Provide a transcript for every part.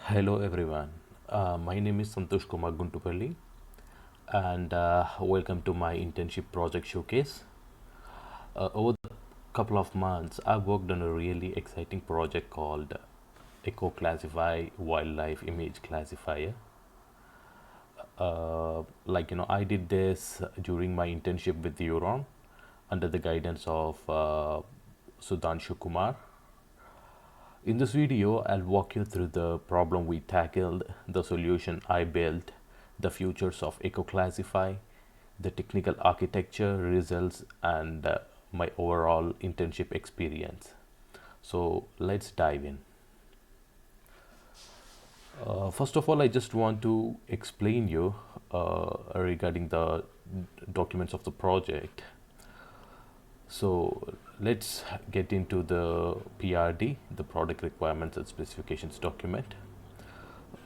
Hello everyone. My name is Santosh Kumar Guntupalli and welcome to my internship project showcase. Over the couple of months, I've worked on a really exciting project called EcoClassify Wildlife Image Classifier. I did this during my internship with Euron under the guidance of Sudhanshu Kumar. In this video, I'll walk you through the problem we tackled, the solution I built, the futures of EcoClassify, the technical architecture, results, and my overall internship experience. So let's dive in. First of all, I just want to explain you regarding the documents of the project. So let's get into the PRD, the product requirements and specifications document.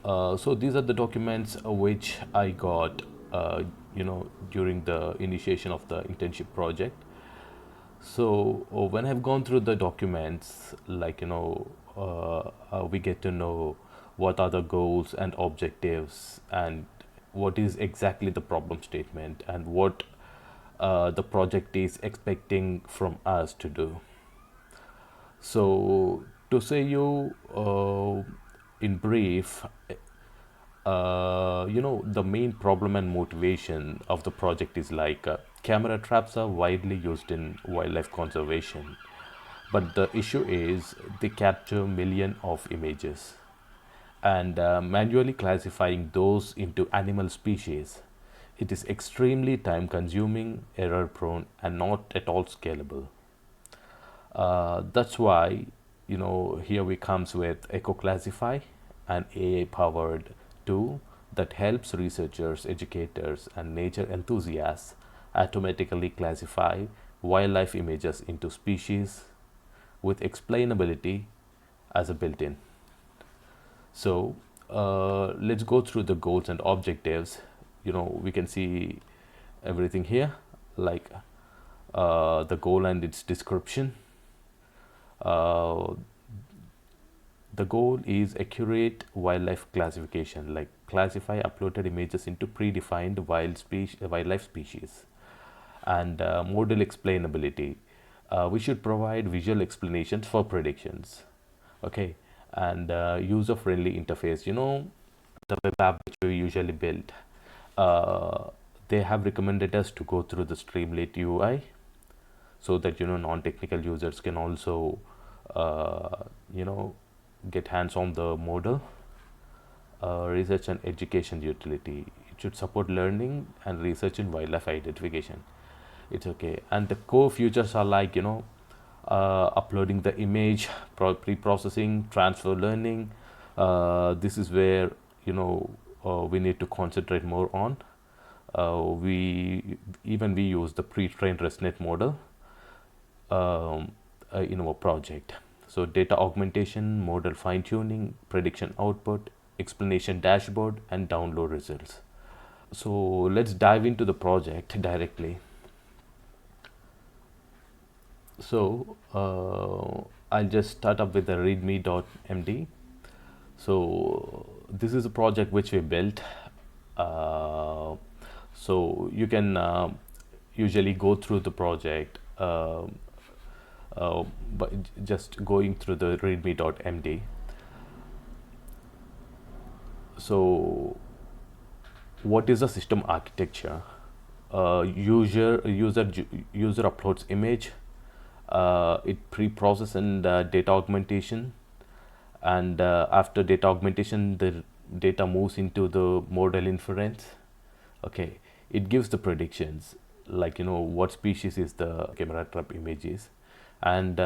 So these are the documents which I got, during the initiation of the internship project. So when I've gone through the documents, we get to know what are the goals and objectives and what is exactly the problem statement and what the project is expecting from us to do. So to say you in brief, the main problem and motivation of the project is camera traps are widely used in wildlife conservation, but the issue is they capture millions of images and manually classifying those into animal species. It is extremely time consuming, error prone, and not at all scalable. That's why, here we comes with EcoClassify, an AI powered tool that helps researchers, educators, and nature enthusiasts automatically classify wildlife images into species with explainability as a built-in. So let's go through the goals and objectives. We can see everything here, the goal and its description. The goal is accurate wildlife classification, like classify uploaded images into predefined wildlife species, and model explainability. We should provide visual explanations for predictions. Okay, and user-friendly interface. The web app which we usually build. Uh, they have recommended us to go through the Streamlit UI so that non-technical users can also uh, you know get hands on the model. Research and education utility, it should support learning and research in wildlife identification. It's okay, and the core features are uploading the image, pre-processing, transfer learning. This is where we need to concentrate more on. We use the pre-trained ResNet model in our project. So data augmentation, model fine tuning, prediction output, explanation dashboard, and download results. So let's dive into the project directly. So I'll just start up with the readme.md. So this is a project which we built. So you can usually go through the project by just going through the readme.md. So what is the system architecture? User uploads image, it pre-process and data augmentation, and after data augmentation the data moves into the model inference. Okay, it gives the predictions, what species is the camera trap images, and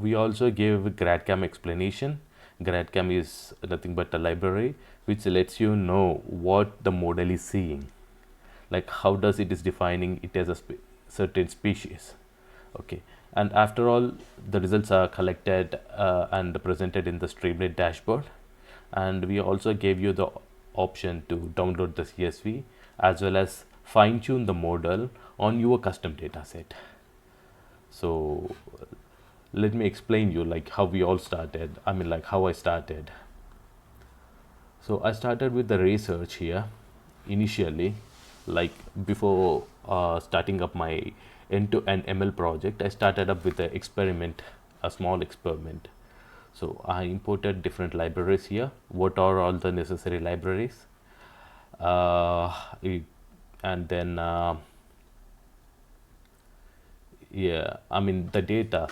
we also give Grad-CAM explanation. Grad-CAM is nothing but a library which lets you know what the model is seeing, like how does it is defining it as a certain species. Okay, and after all the results are collected and presented in the Streamlit dashboard, and we also gave you the option to download the CSV as well as fine tune the model on your custom data set. So let me explain you how we all started. How I started. So I started with the research here initially, like before starting up my end-to-end ML project. I started up with an experiment, a small experiment. So I imported different libraries here. What are all the necessary libraries? Uh, it, and then yeah, I mean the data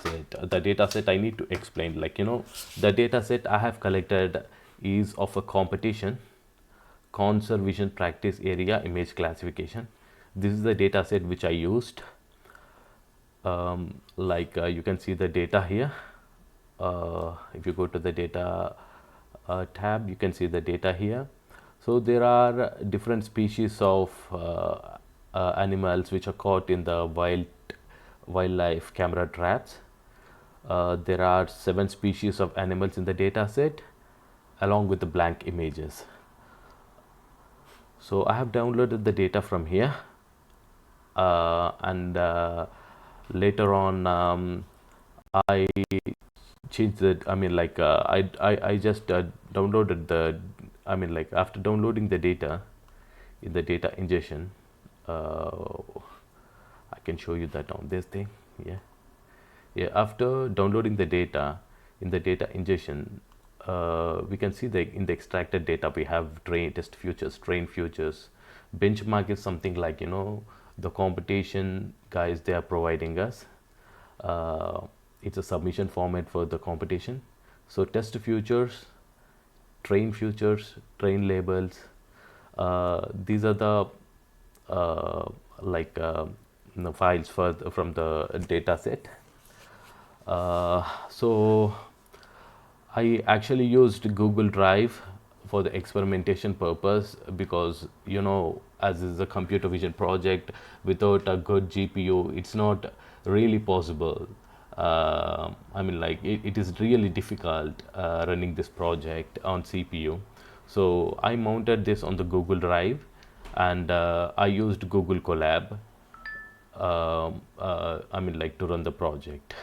set I need to explain, like, the data set I have collected is of a competition, conservation practice area image classification. This is the data set which I used. Like you can see the data here. If you go to the data tab, you can see the data here. So there are different species of animals which are caught in the wildlife camera traps. There are 7 species of animals in the data set along with the blank images. So I have downloaded the data from here, and later on I changed the, I mean, like I just downloaded the, I mean, like after downloading the data in the data ingestion, I can show you that on this thing. Yeah, after downloading the data in the data ingestion, we can see in the extracted data we have test futures, train futures. Benchmark is something like, the competition guys, they are providing us. It's a submission format for the competition. So test futures, train futures, train labels. These are the like files from the data set. So I actually used Google Drive for the experimentation purpose, because as is a computer vision project, without a good GPU it's not really possible. I mean, like it is really difficult running this project on CPU. So I mounted this on the Google Drive, and I used Google Colab, I mean, like, to run the project.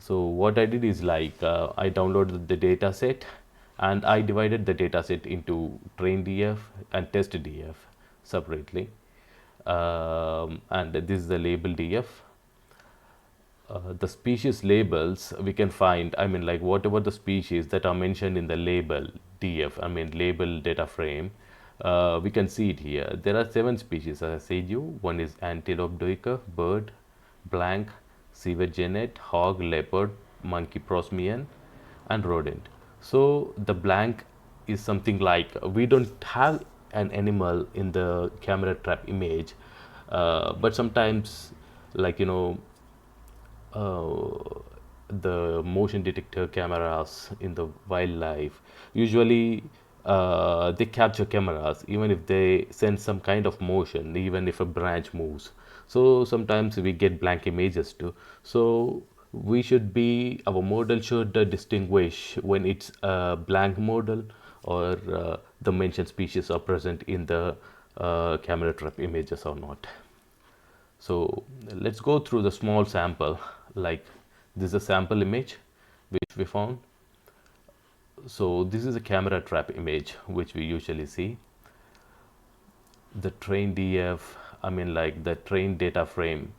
So what I did is, like, I downloaded the data set and I divided the data set into train DF and test DF separately. And this is the label DF. The species labels we can find, I mean, like, whatever the species that are mentioned in the label DF, I mean, label data frame, we can see it here. There are 7 species, as I said you. One is antelope duiker, bird, blank, civet genet, hog, leopard, monkey prosmian, and rodent. So the blank is something like, we don't have an animal in the camera trap image, but sometimes, like, the motion detector cameras in the wildlife, usually they capture cameras even if they send some kind of motion, even if a branch moves. So sometimes we get blank images too. So our model should distinguish when it's a blank model, or the mentioned species are present in the camera trap images or not. So let's go through the small sample. Like, this is a sample image which we found. So this is a camera trap image which we usually see. The train DF, I mean, like, the train data frame,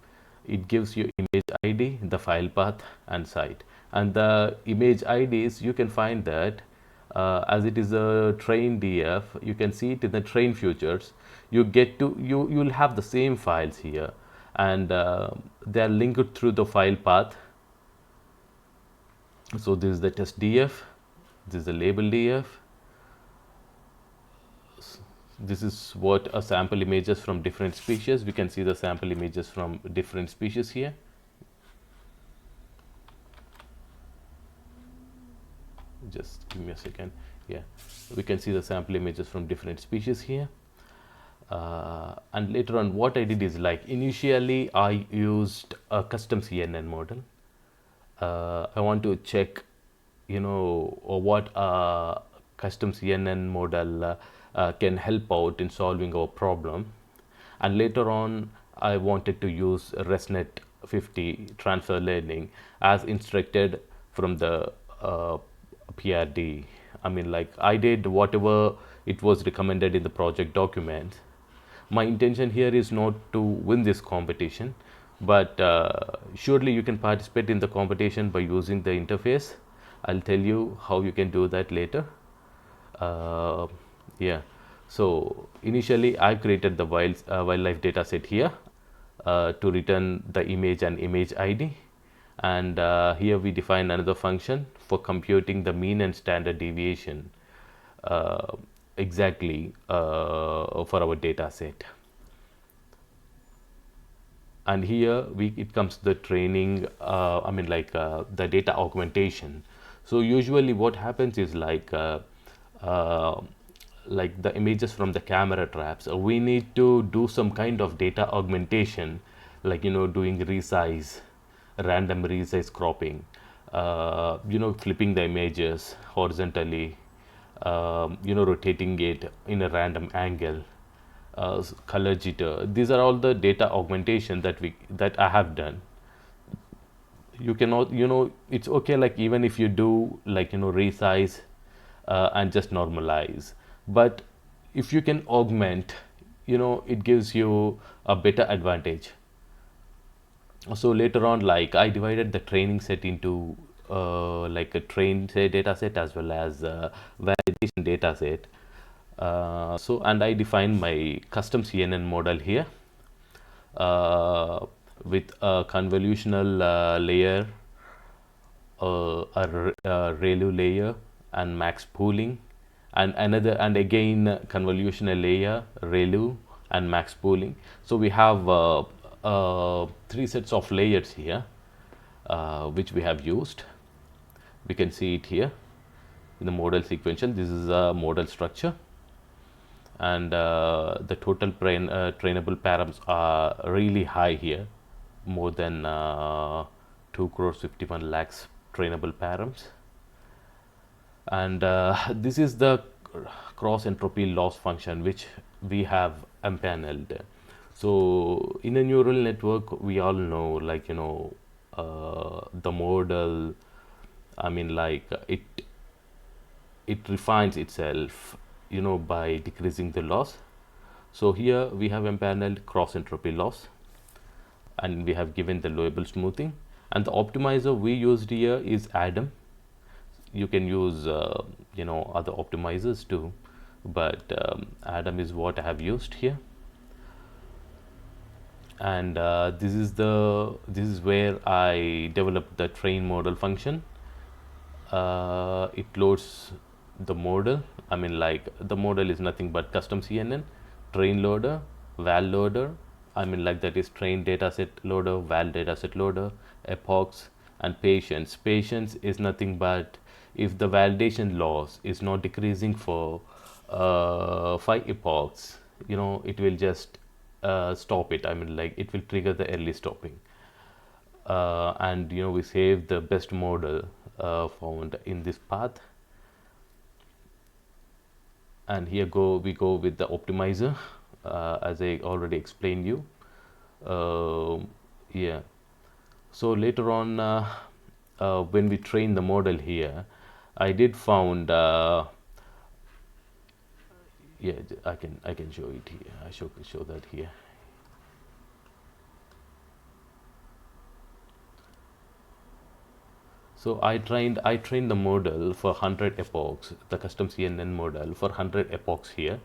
it gives you image ID, the file path, and site. And the image IDs, you can find that as it is a train DF, you can see it in the train futures. You'll have the same files here, and they are linked through the file path. So this is the test DF, this is the label DF. This is what a sample images from different species. We can see the sample images from different species here. Just give me a second. Yeah, we can see the sample images from different species here. And later on, what I did is, like, initially I used a custom CNN model. I want to check, what a custom CNN model can help out in solving our problem. And later on, I wanted to use ResNet50 transfer learning as instructed from the PRD I mean, like, I did whatever it was recommended in the project document. My intention here is not to win this competition, but surely you can participate in the competition by using the interface. I'll tell you how you can do that later. uh, yeah, so initially I created the wildlife data set here to return the image and image ID, and here we define another function for computing the mean and standard deviation uh, exactly for our data set. And here it comes the training, the data augmentation. So usually what happens is uh, like the images from the camera traps, we need to do some kind of data augmentation, like, doing resize, random resize cropping, flipping the images horizontally, rotating it in a random angle, color jitter. These are all the data augmentation that I have done. You cannot, it's okay, like, even if you do, like, resize and just normalize, but if you can augment, it gives you a better advantage. So later on, like, I divided the training set into like a trained data set as well as validation data set. And I defined my custom CNN model here uh, with a convolutional layer, a ReLU layer, and max pooling, and another, and again convolutional layer, ReLU, and max pooling. So we have three sets of layers here, which we have used. We can see it here in the model sequential. This is a model structure, and the total trainable params are really high here, more than 2 crores 51 lakhs trainable params. And this is the cross entropy loss function which we have empaneled. So in a neural network, we all know, like, the model, I mean, like, it refines itself, by decreasing the loss. So here we have empaneled cross entropy loss, and we have given the lowable smoothing, and the optimizer we used here is Adam. You can use other optimizers too, but Adam is what I have used here. And this is where I developed the train model function. It loads the model. I mean, like, the model is nothing but custom CNN, train loader, val loader. I mean, like, that is train dataset loader, val dataset loader, epochs, and patience. Patience is nothing but if the validation loss is not decreasing for 5 epochs, it will just stop it. I mean, like, it will trigger the early stopping. And we save the best model found in this path, and here we go with the optimizer, as I already explained you. Yeah, so later on, when we train the model here, I did found yeah, I can show it here. I show that here. So I trained the model for 100 epochs, the custom CNN model for 100 epochs here,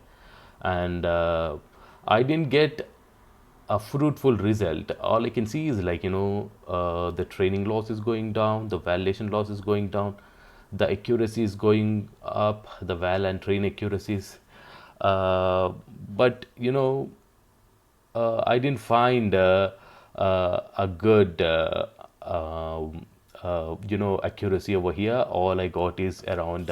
and I didn't get a fruitful result. All I can see is, like, the training loss is going down, the validation loss is going down, the accuracy is going up, the val and train accuracies. But I didn't find a good accuracy over here. All I got is around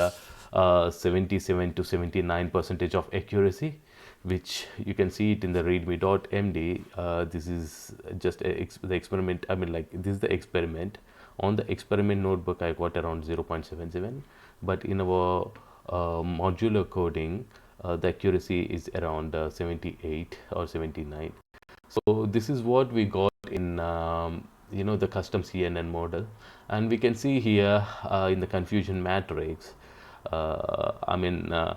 77 to 79% of accuracy, which you can see it in the readme.md. This is just the experiment. I mean, like, this is the experiment. On the experiment notebook, I got around 0.77, but in our modular coding, the accuracy is around 78 or 79. So this is what we got in the custom CNN model, and we can see here in the confusion matrix, The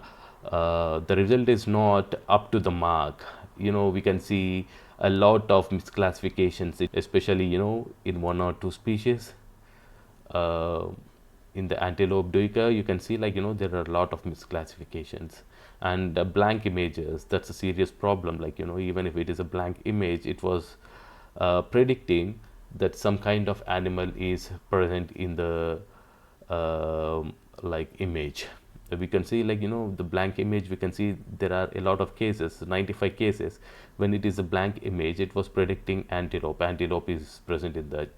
result is not up to the mark. We can see a lot of misclassifications, especially in one or two species. In the antelope duiker, you can see there are a lot of misclassifications, and blank images, that's a serious problem. Even if it is a blank image, it was predicting that some kind of animal is present in the image. We can see the blank image, we can see there are a lot of cases, 95 cases. When it is a blank image, it was predicting antelope is present in that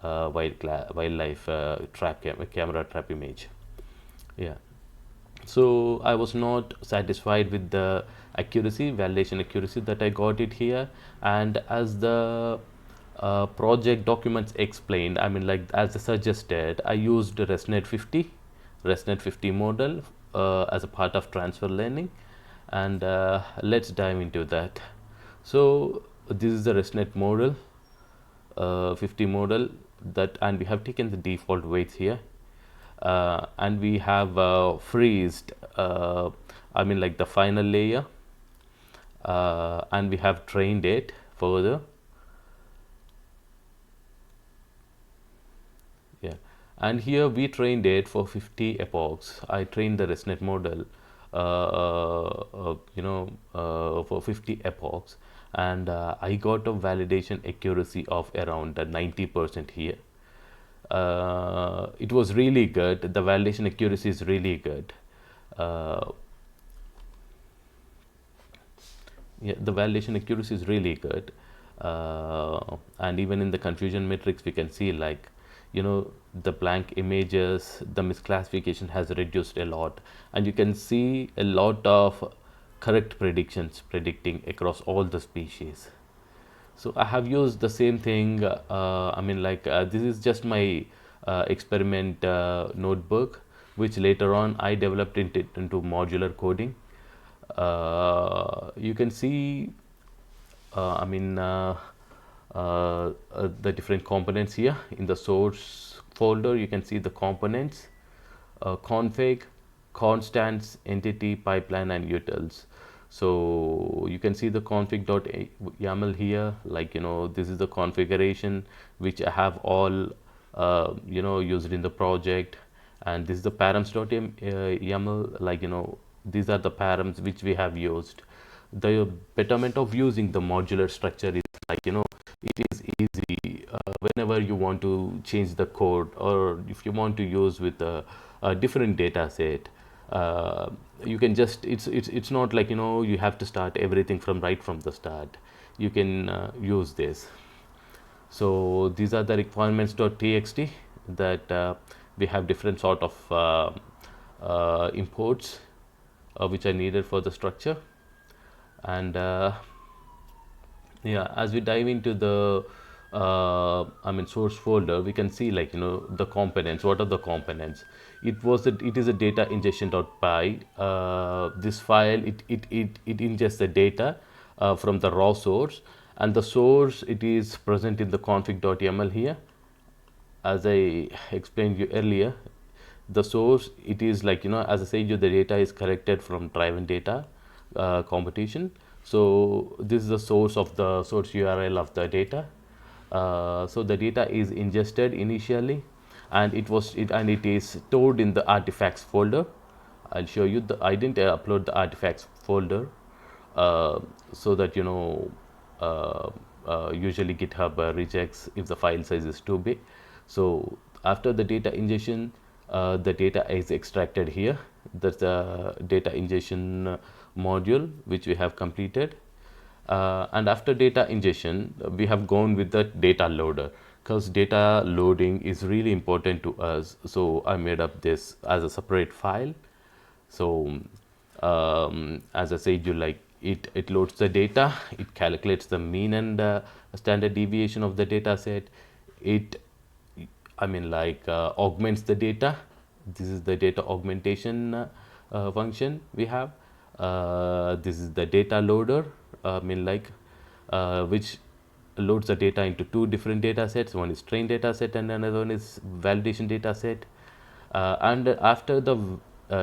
wildlife camera trap image. Yeah, so I was not satisfied with the validation accuracy that I got it here. And as the project documents explained, as I suggested, I used ResNet50 model as a part of transfer learning. And let's dive into that. So this is the ResNet model 50 model, and we have taken the default weights here, and we have freezed the final layer, and we have trained it further. Yeah, and here we trained it for 50 epochs. I trained the ResNet model for 50 epochs, and I got a validation accuracy of around 90% here. It was really good. The validation accuracy is really good. Yeah, the validation accuracy is really good. And even in the confusion matrix, we can see the blank images, the misclassification has reduced a lot, and you can see a lot of correct predictions predicting across all the species. So I have used the same thing. This is just my experiment notebook, which later on I developed into modular coding. You can see the different components here in the source folder. You can see the components, config, constants, entity, pipeline, and utils. So you can see the config.yaml here, this is the configuration which I have all used in the project. And this is the params.yaml, these are the params which we have used. The betterment of using the modular structure is it is easy whenever you want to change the code, or if you want to use with a different data set. You can just, it's not you have to start everything from the start. You can use this. So these are the requirements.txt that we have different sort of imports which are needed for the structure. And yeah, as we dive into the source folder, we can see the components. What are the components? It is a data ingestion.py. This file, it ingests the data from the raw source, and the source, it is present in the config.yaml here. As I explained you earlier, the source, it is as I said, the data is collected from driven data competition. So this is the source of the source URL of the data. So the data is ingested initially, and it is stored in the artifacts folder. I'll show you I didn't upload the artifacts folder, so that usually GitHub rejects if the file size is too big. So after the data ingestion, the data is extracted here. That's the data ingestion module which we have completed. And after data ingestion, we have gone with the data loader, because data loading is really important to us. So I made up this as a separate file. So as I said, it loads the data, it calculates the mean and standard deviation of the data set. It augments the data. This is the data augmentation function we have. This is the data loader, which loads the data into two different data sets. One is trained data set and another one is validation data set. And after the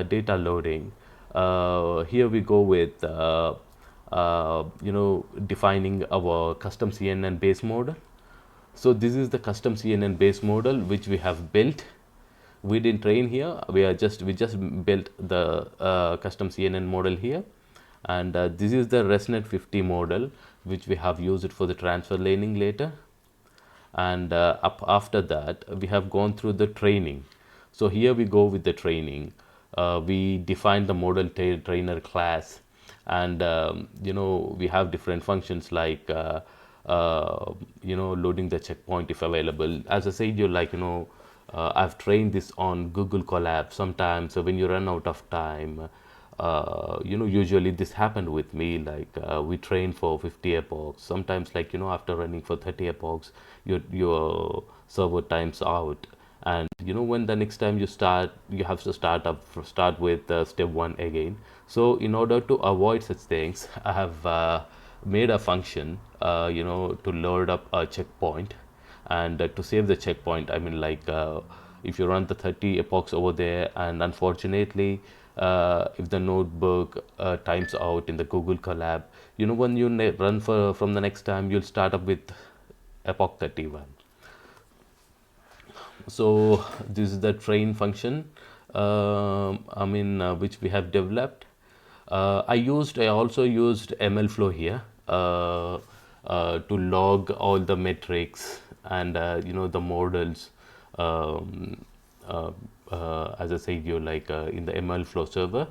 data loading, here we go with defining our custom CNN base model. So this is the custom CNN base model which we have built. We didn't train here. We just built the custom CNN model here, and this is the ResNet50 model which we have used it for the transfer laning later. And after that we have gone through the training. So here we go with the training. We define the model trainer class, and we have different functions like loading the checkpoint if available. As I said, I've trained this on Google Colab. Sometimes when you run out of time, usually this happened with me, like we train for 50 epochs. Sometimes, like after running for 30 epochs, your server times out, and when the next time you start, you have to start with step 1 again. So in order to avoid such things, I have made a function to load up a checkpoint, and to save the checkpoint. I mean, like if you run the 30 epochs over there, and unfortunately if the notebook times out in the Google Colab, when you run from the next time, you'll start up with epoch 31. So this is the train function, which we have developed. I also used MLflow here to log all the metrics and the models. As I said, in the MLflow server,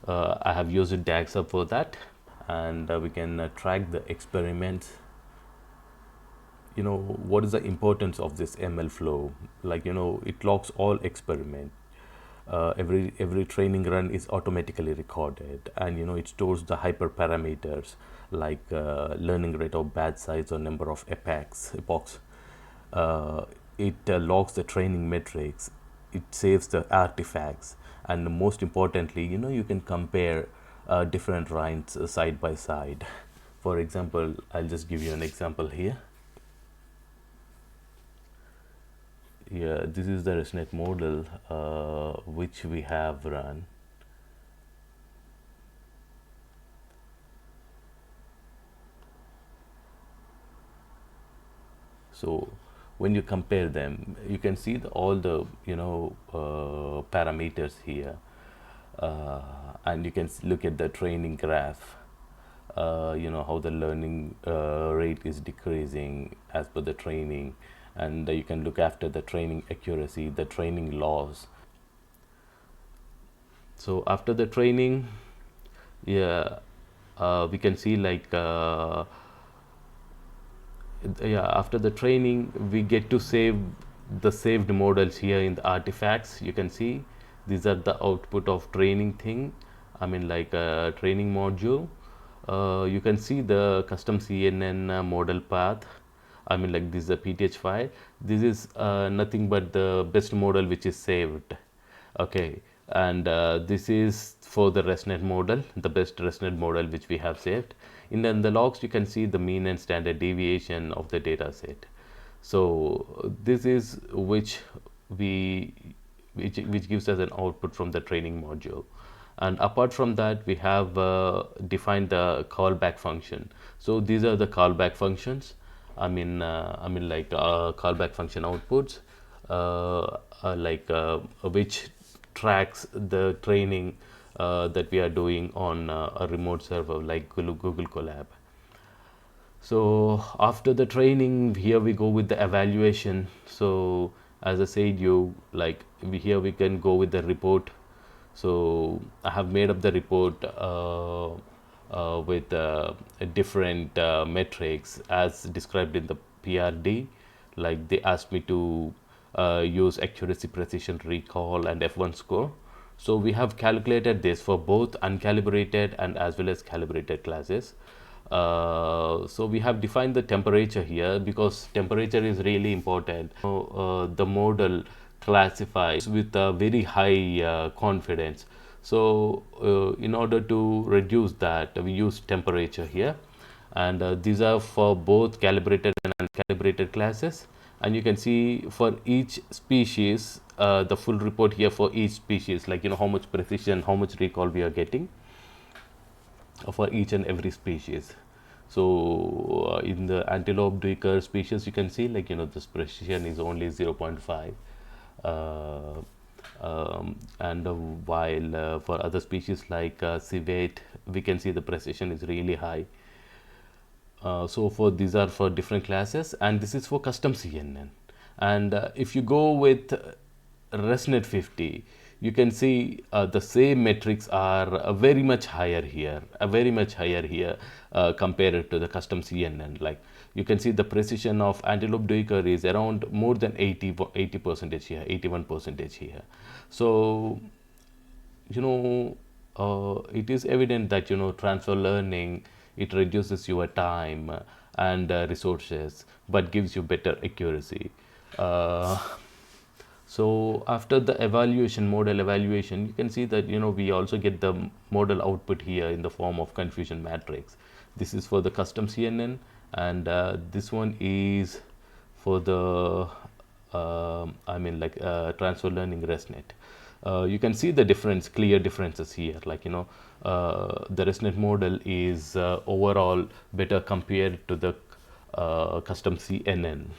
I have used DagsHub for that, and we can track the experiments. What is the importance of this MLflow? It logs all experiment. Every training run is automatically recorded, and it stores the hyperparameters like learning rate of batch size or number of epochs. It logs the training metrics. It saves the artifacts, and most importantly, you can compare different runs side by side. For example, I'll just give you an example here. Yeah, this is the ResNet model which we have run. So when you compare them, you can see all the parameters here, and you can look at the training graph. How the learning rate is decreasing as per the training, and you can look after the training accuracy, the training loss. So after the training, yeah, we can see after the training we get to save the saved models here in the artifacts. You can see these are the output of training thing. Training module. You can see the custom CNN model path. This is a PTH file. This is nothing but the best model which is saved. Okay, and this is for the ResNet model, the best ResNet model which we have saved. In the logs, you can see the mean and standard deviation of the data set. So this is which gives us an output from the training module. And apart from that, we have defined the callback function. So these are the callback functions. Callback function outputs, which tracks the training that we are doing on a remote server like Google Colab. So after the training, here we go with the evaluation. So as I said, here we can go with the report. So I have made up the report with different metrics as described in the PRD. Like they asked me to use accuracy, precision, recall, and F1 score. So we have calculated this for both uncalibrated and as well as calibrated classes. So we have defined the temperature here because temperature is really important. The model classifies with a very high confidence. So in order to reduce that, we use temperature here, and these are for both calibrated and uncalibrated classes. And you can see for each species the full report here for each species, like how much precision, how much recall we are getting for each and every species. So in the antelope duiker species, you can see this precision is only 0.5, and while for other species like civet, we can see the precision is really high. So for these are for different classes, and this is for custom CNN. And if you go with ResNet50, you can see the same metrics are very much higher here, compared to the custom CNN. Like you can see the precision of antelope duiker is around more than 80% here, 81% here. So it is evident that transfer learning, it reduces your time and resources, but gives you better accuracy. So after the evaluation, model evaluation, you can see that we also get the model output here in the form of confusion matrix. This is for the custom CNN, and this one is for the transfer learning ResNet. You can see the difference, clear differences here. The ResNet model is overall better compared to the custom CNN.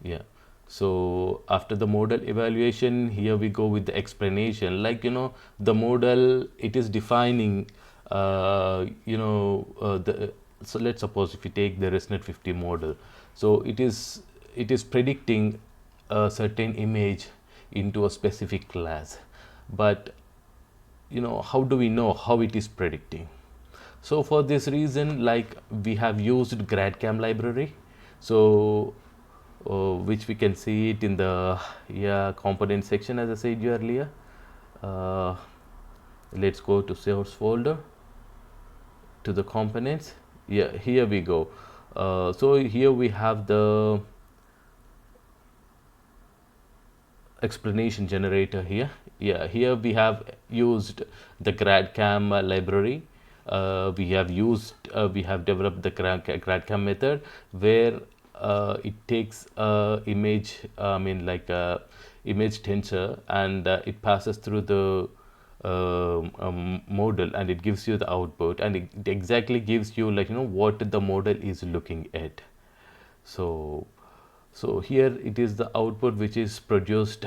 Yeah. So after the model evaluation, here we go with the explanation. The model, it is defining so let's suppose if you take the ResNet50 model, so it is predicting a certain image into a specific class. But how do we know how it is predicting? So for this reason, we have used Grad-CAM library, so which we can see it in the component section, as I said earlier. Let's go to source folder, to the components. Yeah, here we go. So here we have the explanation generator here. Yeah, here we have used the Grad-CAM library. We have developed the Grad-CAM method, where it takes image, image tensor, and it passes through the model, and it gives you the output, and it exactly gives you what the model is looking at. So here it is the output which is produced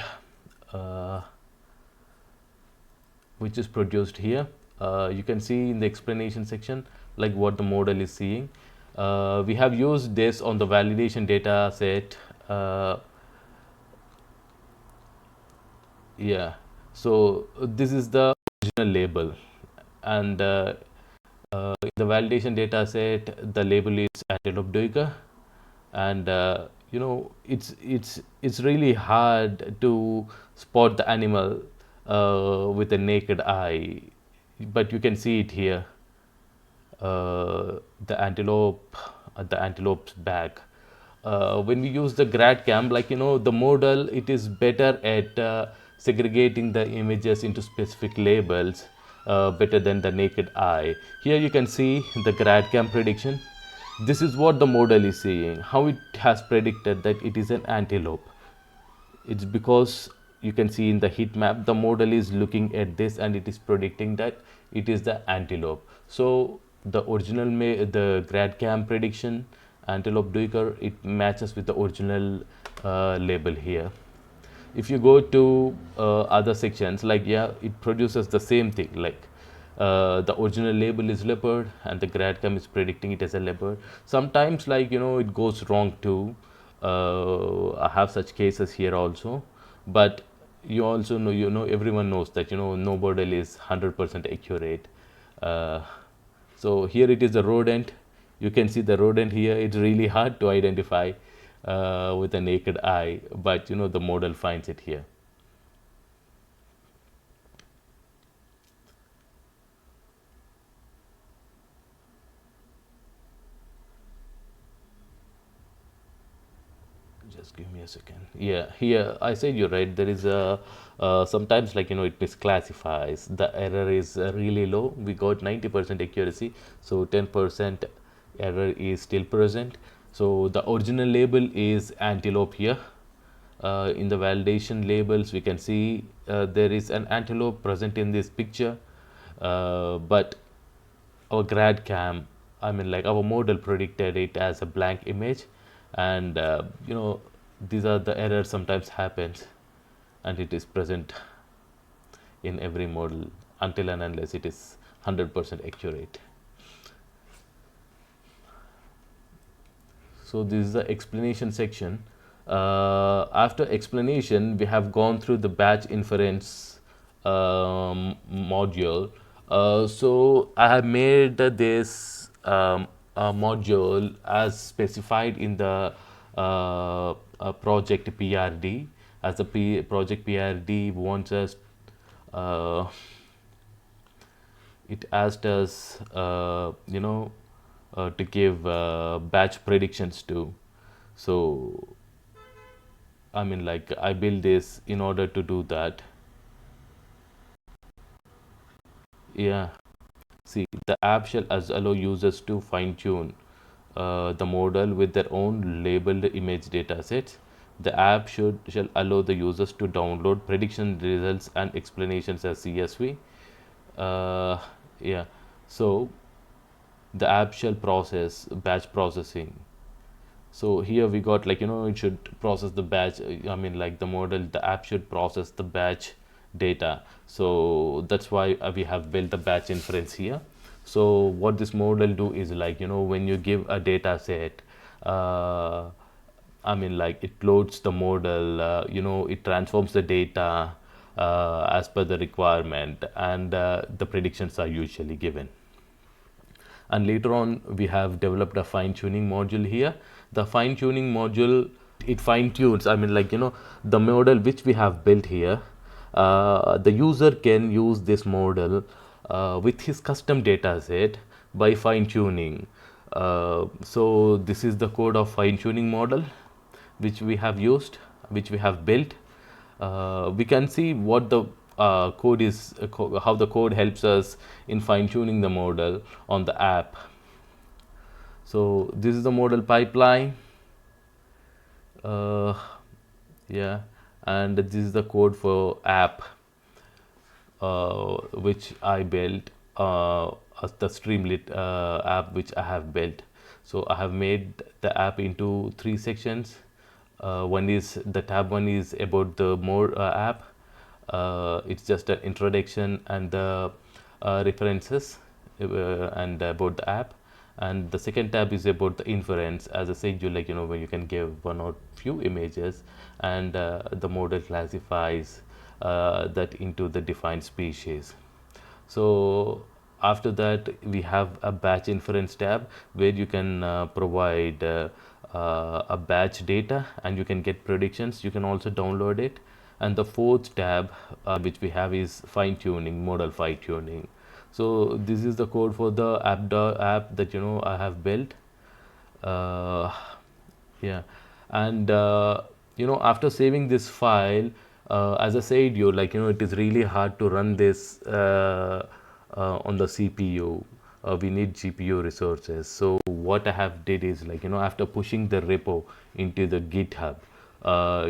here. You can see in the explanation section what the model is seeing. We have used this on the validation data set. Yeah, so this is the original label, and in the validation data set, the label is antelope duiker, and it's really hard to spot the animal with a naked eye, but you can see it here. The antelope's back. When we use the Grad-CAM, the model, it is better at segregating the images into specific labels, better than the naked eye. Here you can see the Grad-CAM prediction. This is what the model is seeing, how it has predicted that it is an antelope. It's because you can see in the heat map, the model is looking at this and it is predicting that it is the antelope. So the original the Grad-CAM prediction, antelope duiker, it matches with the original label here. If you go to other sections, it produces the same thing, the original label is leopard and the Grad-CAM is predicting it as a leopard. Sometimes it goes wrong too. I have such cases here also, but you also know, everyone knows that no model is 100% accurate. So here it is the rodent. You can see the rodent here. It's really hard to identify with a naked eye, but the model finds it here. Just give me a second. Yeah, here I said you're right. There is a sometimes it misclassifies. The error is really low. We got 90% accuracy, so 10% error is still present. So the original label is antelope here, In the validation labels, we can see there is an antelope present in this picture, but our Grad-CAM, I mean like our model predicted it as a blank image, and these are the errors sometimes happens, and it is present in every model until and unless it is 100% accurate. So this is the explanation section. After explanation, we have gone through the batch inference module. So I have made this module as specified in the project PRD. As the project PRD wants us, it asked us, to give batch predictions too. So I mean like I built this in order to do that. Yeah, see, the app shall allow users to fine tune the model with their own labeled image datasets. The app shall allow the users to download prediction results and explanations as CSV. Yeah, so the app shall process batch processing. So here we got like it should process the batch. I mean like the model, the app should process the batch data. So that's why we have built the batch inference here. So what this model do is like when you give a data set, I mean like it loads the model, it transforms the data as per the requirement, and the predictions are usually given. And later on we have developed a fine-tuning module here. The fine-tuning module, it fine-tunes, I mean like the model which we have built here, the user can use this model with his custom data set by fine-tuning. So this is the code of fine-tuning model which we have used, which we have built. We can see what the code is, how the code helps us in fine-tuning the model on the app. So this is the model pipeline. Yeah, and this is the code for app which I built, the Streamlit app which I have built. So I have made the app into 3 sections. One is the tab 1 is about the more app. It's just an introduction and the references and about the app. And the second tab is about the inference. As I said, you like where you can give one or few images, and the model classifies that into the defined species. So after that we have a batch inference tab where you can provide a batch data and you can get predictions. You can also download it. And the fourth tab which we have is fine tuning, model fine tuning. So this is the code for the app that I have built. Yeah, and after saving this file, as I said, it is really hard to run this on the CPU. We need GPU resources. So what I have did is after pushing the repo into the GitHub,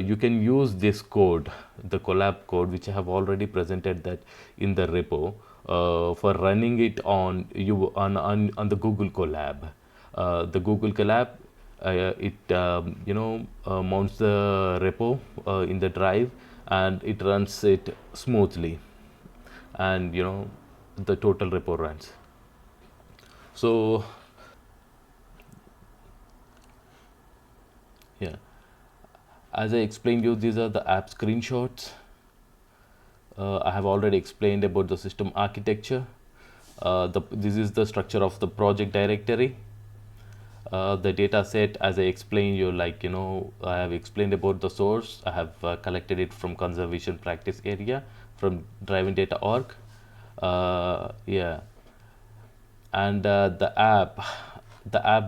you can use this code, the collab code, which I have already presented that in the repo, for running it on the Google Colab. The Google Colab, it mounts the repo in the drive, and it runs it smoothly, and the total repo runs. So yeah, as I explained you, these are the app screenshots. I have already explained about the system architecture. This is the structure of the project directory. The data set, as I explained you, I have explained about the source. I have collected it from conservation practice area from driven data org. Yeah, and the app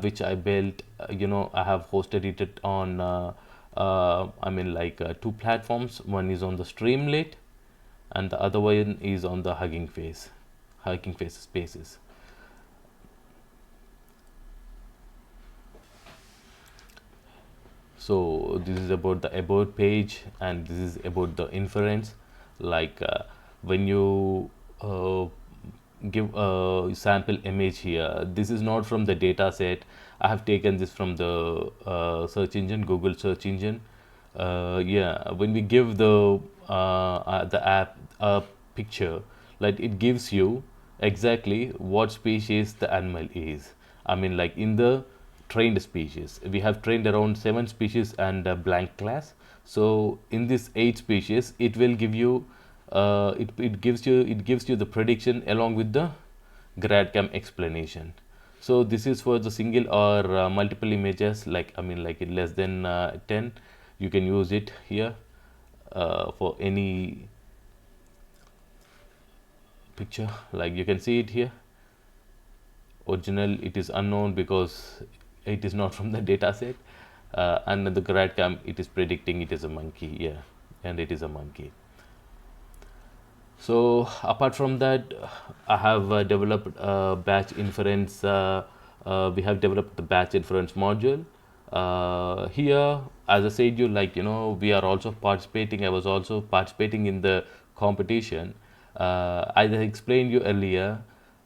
which I built, I have hosted it on I mean 2 platforms. One is on the Streamlit and the other one is on the Hugging Face Spaces. So this is about the about page, and this is about the inference. Like when you give a sample image here, this is not from the data set. I have taken this from the search engine, Google search engine. Yeah, when we give the app a picture, like it gives you exactly what species the animal is. I mean, like in the trained species, we have trained around 7 species and a blank class. So in this 8 species, it will give you it gives you the prediction along with the Grad-CAM explanation. So this is for the single or multiple images, like I mean like less than 10. You can use it here for any picture. Like you can see it here. Original, it is unknown because it is not from the data set, and the Grad-CAM, it is predicting it is a monkey. Yeah, and it is a monkey. So apart from that, I have developed batch inference. We have developed the batch inference module. Here, as I said, we are also participating. I was also participating in the competition. As I explained you earlier,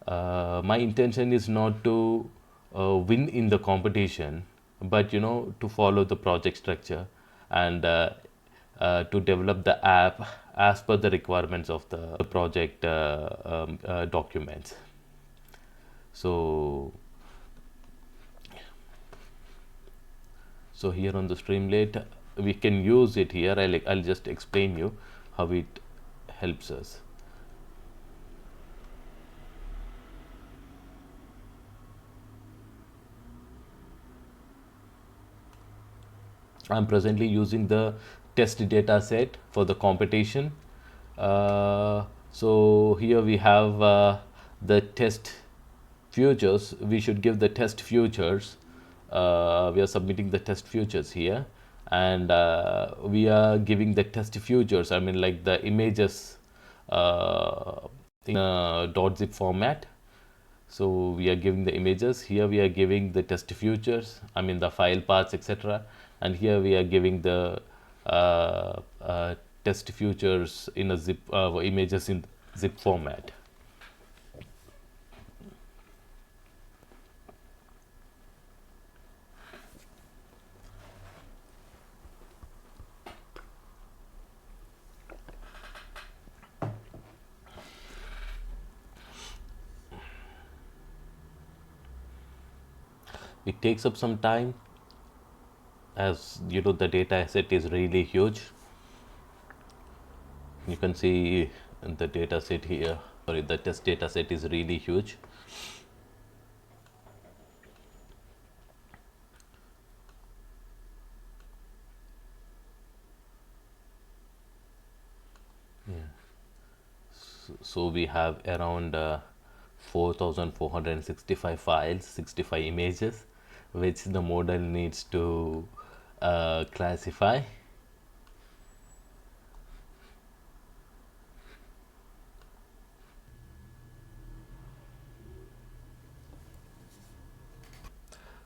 my intention is not to win in the competition, but to follow the project structure and to develop the app as per the requirements of the project documents. So here on the Streamlit, we can use it here. I'll just explain you how it helps us. I'm presently using the test data set for the competition. So here we have the test futures. We should give the test futures. We are submitting the test futures here, and we are giving the test futures. I mean, like the images in a .zip format. So we are giving the images. Here we are giving the test futures, I mean the file paths, etc. And here we are giving the test futures in a zip images in zip format. It takes up some time, as the data set is really huge. You can see the data set here. Sorry, the test data set is really huge. So we have around 4,465 files, 65 images, which the model needs to classify.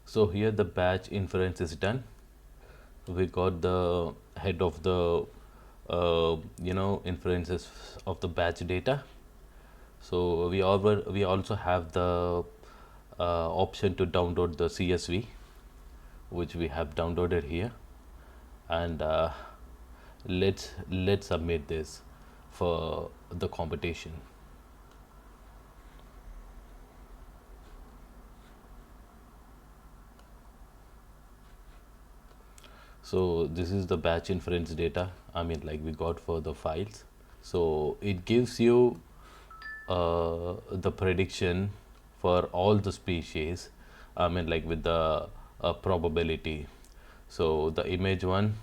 So here the batch inference is done. We got the head of the inferences of the batch data. So we also have the option to download the CSV, which we have downloaded here, and let's submit this for the competition. So this is the batch inference data, I mean like we got for the files. So it gives you the prediction for all the species, I mean like with the probability. So the image one,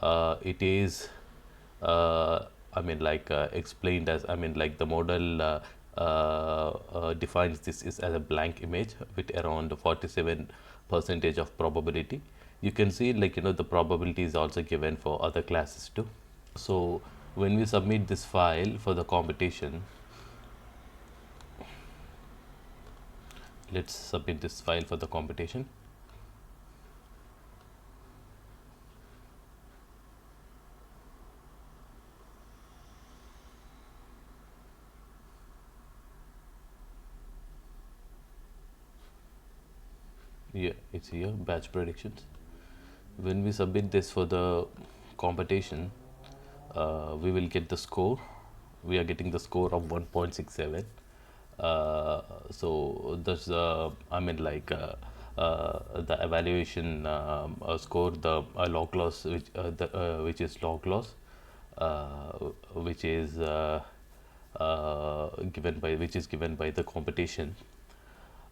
it is I mean like explained as, I mean like the model defines this is as a blank image with around 47% of probability. You can see like the probability is also given for other classes too. So when we submit this file for the competition, let's submit this file for the competition. Yeah, it's here, batch predictions. When we submit this for the competition, we will get the score. We are getting the score of 1.67. So that's I mean like the evaluation score, the log loss, which is log loss, which is given by the competition,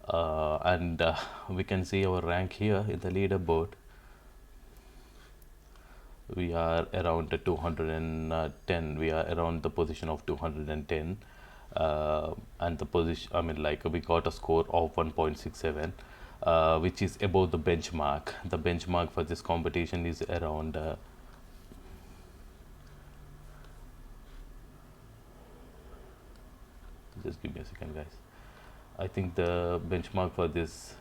and we can see our rank here in the leaderboard. We are around 210. We are around the position of 210, and the position, I mean like we got a score of 1.67, which is above the benchmark. The benchmark for this competition is around just give me a second, guys. I think the benchmark for this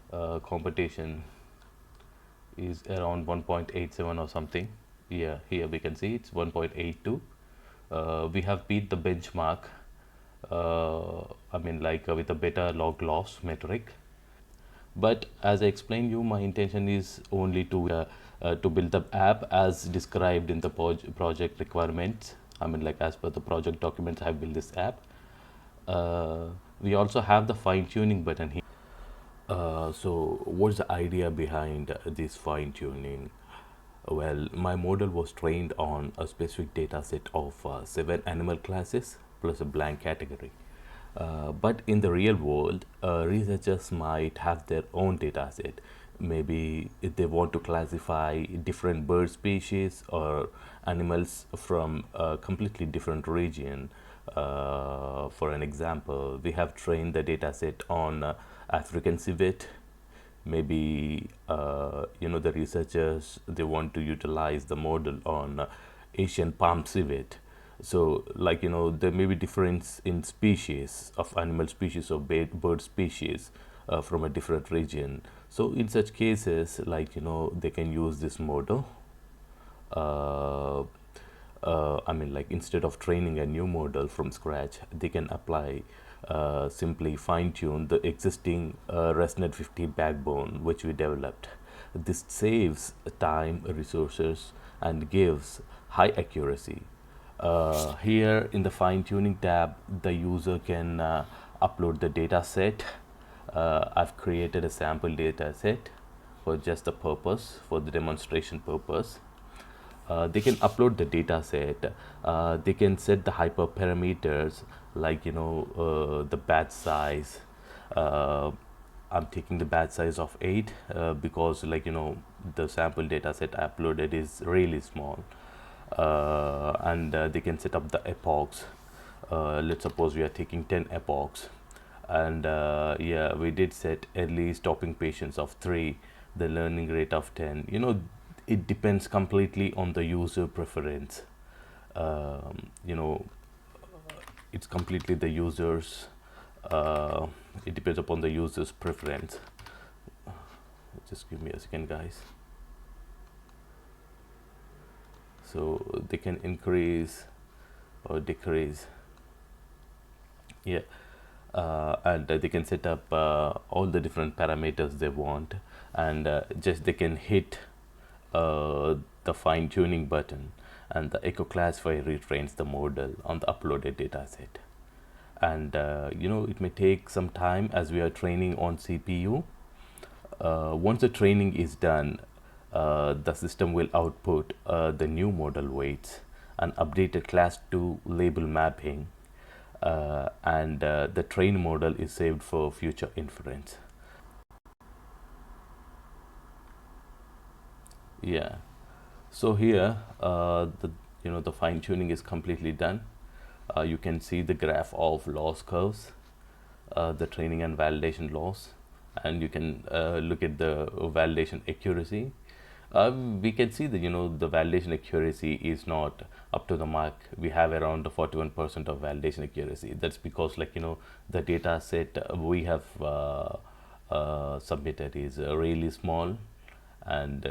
competition is around 1.87 or something. Yeah, here we can see it's 1.82. We have beat the benchmark, I mean like with a better log loss metric. But as I explained you, my intention is only to build the app as described in the project requirements. I mean like as per the project documents, I have built this app. We also have the fine tuning button here. So what's the idea behind this fine tuning? Well, my model was trained on a specific data set of 7 animal classes plus a blank category. But in the real world, researchers might have their own data set. Maybe if they want to classify different bird species or animals from a completely different region. For an example, we have trained the data set on African civet. Maybe the researchers, they want to utilize the model on Asian palm civet. So like there may be difference in species of animal species or bird species from a different region. So in such cases, like they can use this model. I mean like instead of training a new model from scratch, they can apply simply fine-tune the existing ResNet50 backbone which we developed. This saves time, resources, and gives high accuracy. Here in the fine-tuning tab, the user can upload the data set. I've created a sample data set for just the purpose, for the demonstration purpose. They can upload the data set. They can set the hyperparameters like the batch size. I'm taking the batch size of 8 because like the sample data set I uploaded is really small. And they can set up the epochs. Let's suppose we are taking 10 epochs, and yeah, we did set early stopping patience of 3, the learning rate of 10. It depends completely on the user preference. You know it's completely the users, it depends upon the user's preference. Just give me a second, guys. So they can increase or decrease. Yeah. And they can set up all the different parameters they want, and just they can hit the fine tuning button, and the EcoClassify retrains the model on the uploaded data set. And it may take some time as we are training on CPU. Once the training is done, the system will output the new model weights, an updated class 2 label mapping, and the train model is saved for future inference. Yeah. So here, the fine tuning is completely done. You can see the graph of loss curves, the training and validation loss, and you can look at the validation accuracy. We can see that the validation accuracy is not up to the mark. We have around 41% of validation accuracy. That's because the data set we have submitted is really small, and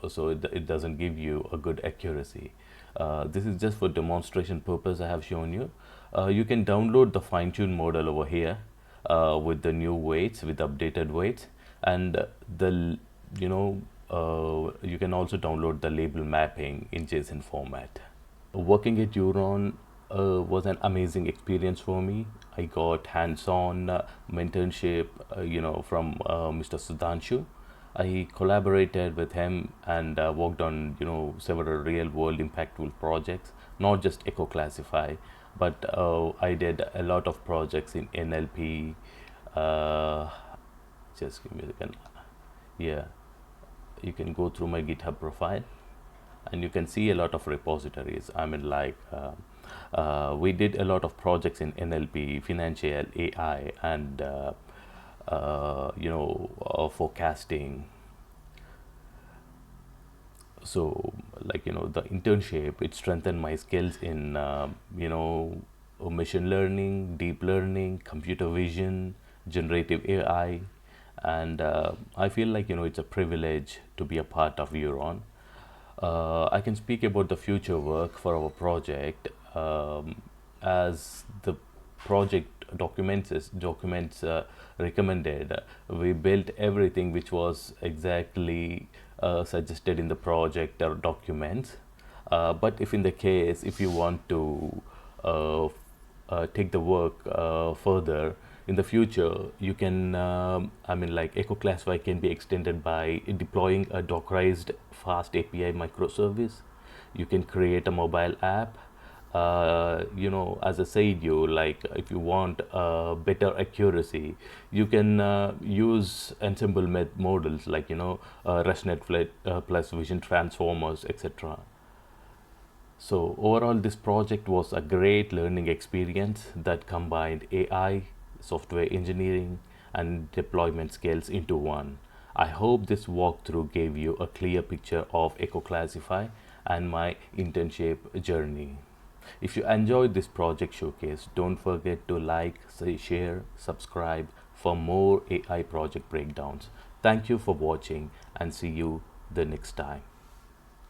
so it doesn't give you a good accuracy. This is just for demonstration purpose I have shown you. You can download the fine-tune model over here. with the new weights, with updated weights, and the you can also download the label mapping in JSON format. Working at Euron was an amazing experience for me. I got hands-on mentorship, from Mr. Sudhanshu. I collaborated with him and worked on, several real-world impactful projects, not just EcoClassify, but I did a lot of projects in NLP. Uh, just give me a second. Yeah, you can go through my GitHub profile and you can see a lot of repositories. I mean, we did a lot of projects in NLP, financial AI, and forecasting. So, the internship, it strengthened my skills in machine learning, deep learning, computer vision, generative AI, and I feel like it's a privilege to be a part of Euron. I can speak about the future work for our project, as the project documents recommended. We built everything which was exactly suggested in the project or documents. But if in the case, if you want to take the work further in the future, you can, EcoClassify can be extended by deploying a Dockerized fast API microservice. You can create a mobile app. As I said, if you want better accuracy, you can use ensemble models like ResNet plus vision transformers, etc. So overall, this project was a great learning experience that combined AI, software engineering, and deployment skills into one. I hope this walkthrough gave you a clear picture of EcoClassify and my internship journey. If you enjoyed this project showcase, don't forget to like, share, subscribe for more AI project breakdowns. Thank you for watching and see you the next time.